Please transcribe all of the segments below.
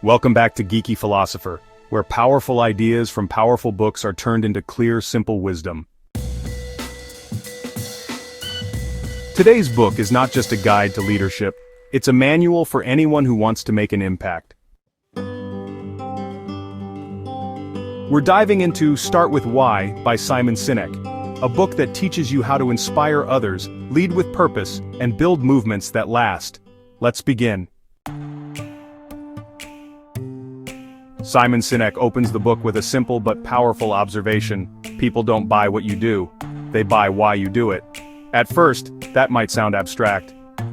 Welcome back to Geeky Philosopher, where powerful ideas from powerful books are turned into clear, simple wisdom. Today's book is not just a guide to leadership, it's a manual for anyone who wants to make an impact. We're diving into Start With Why by Simon Sinek, a book that teaches you how to inspire others, lead with purpose, and build movements that last. Let's begin. Simon Sinek opens the book with a simple but powerful observation: people don't buy what you do, they buy why you do it. At first, that might sound abstract.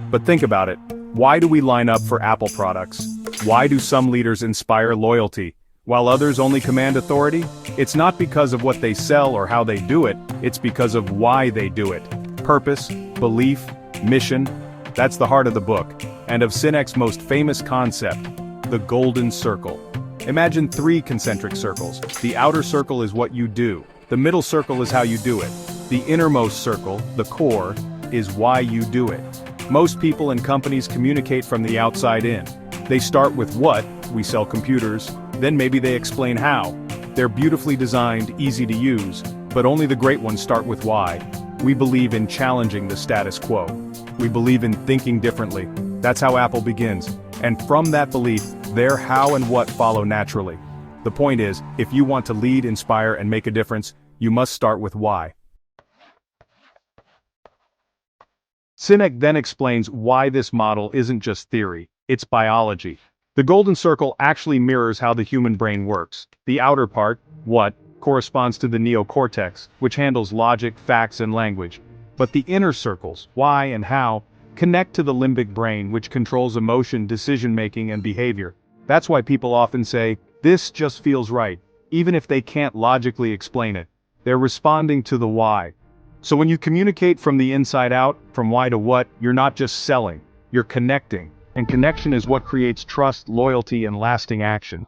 But think about it. Why do we line up for Apple products? Why do some leaders inspire loyalty, while others only command authority? It's not because of what they sell or how they do it, it's because of why they do it. Purpose, belief, mission, that's the heart of the book, and of Sinek's most famous concept, the golden circle. Imagine 3 concentric circles. The outer circle is what you do. The middle circle is how you do it. The innermost circle, the core, is why you do it. Most people and companies communicate from the outside in. They start with what, we sell computers, then maybe they explain how. They're beautifully designed, easy to use, but only the great ones start with why. We believe in challenging the status quo. We believe in thinking differently. That's how Apple begins. And from that belief, their how and what follow naturally. The point is, if you want to lead, inspire, and make a difference, you must start with why. Sinek then explains why this model isn't just theory, it's biology. The golden circle actually mirrors how the human brain works. The outer part, what, corresponds to the neocortex, which handles logic, facts, and language. But the inner circles, why and how, connect to the limbic brain, which controls emotion, decision-making, and behavior. That's why people often say, "This just feels right," even if they can't logically explain it. They're responding to the why. So when you communicate from the inside out, from why to what, you're not just selling, you're connecting. And connection is what creates trust, loyalty, and lasting action.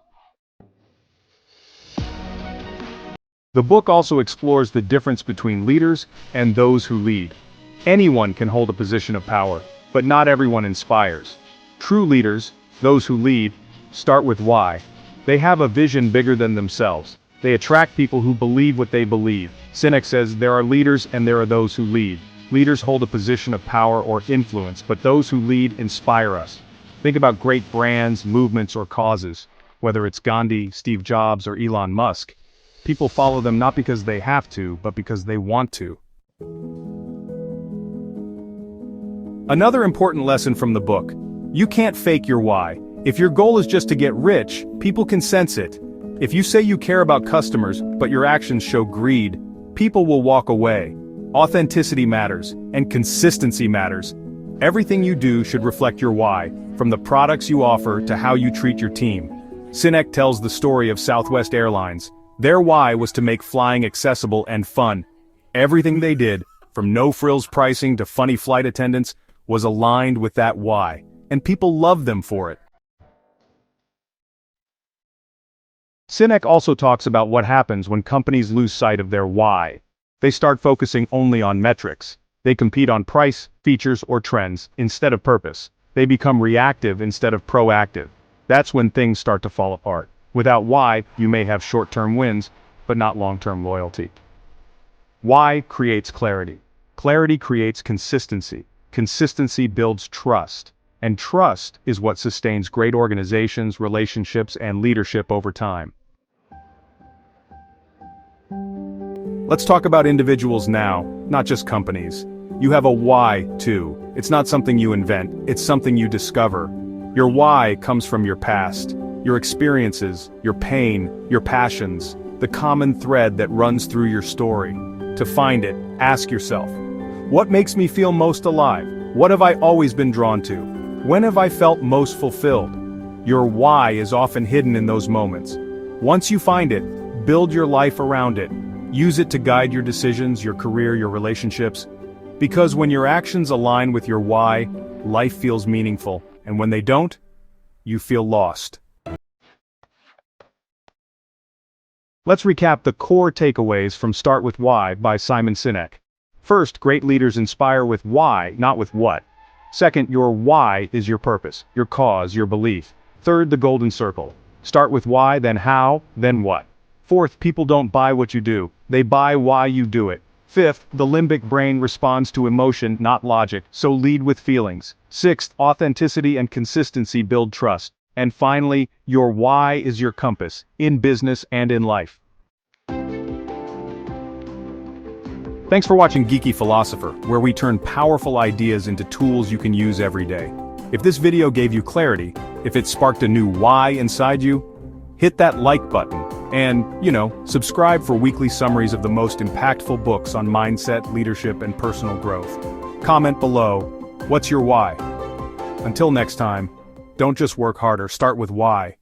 The book also explores the difference between leaders and those who lead. Anyone can hold a position of power, but not everyone inspires. True leaders, those who lead, start with why. They have a vision bigger than themselves. They attract people who believe what they believe. Sinek says there are leaders and there are those who lead. Leaders hold a position of power or influence, but those who lead inspire us. Think about great brands, movements, or causes. Whether it's Gandhi, Steve Jobs, or Elon Musk. People follow them not because they have to, but because they want to. Another important lesson from the book: you can't fake your why. If your goal is just to get rich, people can sense it. If you say you care about customers, but your actions show greed, people will walk away. Authenticity matters, and consistency matters. Everything you do should reflect your why, from the products you offer to how you treat your team. Sinek tells the story of Southwest Airlines. Their why was to make flying accessible and fun. Everything they did, from no-frills pricing to funny flight attendants, was aligned with that why, and people loved them for it. Sinek also talks about what happens when companies lose sight of their why. They start focusing only on metrics. They compete on price, features, or trends, instead of purpose. They become reactive instead of proactive. That's when things start to fall apart. Without why, you may have short-term wins, but not long-term loyalty. Why creates clarity. Clarity creates consistency. Consistency builds trust. And trust is what sustains great organizations, relationships, and leadership over time. Let's talk about individuals now, not just companies. You have a why, too. It's not something you invent, it's something you discover. Your why comes from your past, your experiences, your pain, your passions, the common thread that runs through your story. To find it, ask yourself, what makes me feel most alive? What have I always been drawn to? When have I felt most fulfilled? Your why is often hidden in those moments. Once you find it, build your life around it. Use it to guide your decisions, your career, your relationships. Because when your actions align with your why, life feels meaningful, and when they don't, you feel lost. Let's recap the core takeaways from Start With Why by Simon Sinek. First, great leaders inspire with why, not with what. Second, your why is your purpose, your cause, your belief. Third, the golden circle. Start with why, then how, then what. Fourth, people don't buy what you do. They buy why you do it. Fifth, the limbic brain responds to emotion, not logic, so lead with feelings. Sixth, authenticity and consistency build trust. And finally, your why is your compass, in business and in life. Thanks for watching Geeky Philosopher, where we turn powerful ideas into tools you can use every day. If this video gave you clarity, if it sparked a new why inside you, hit that like button. And, subscribe for weekly summaries of the most impactful books on mindset, leadership, and personal growth. Comment below, what's your why? Until next time, don't just work harder, start with why.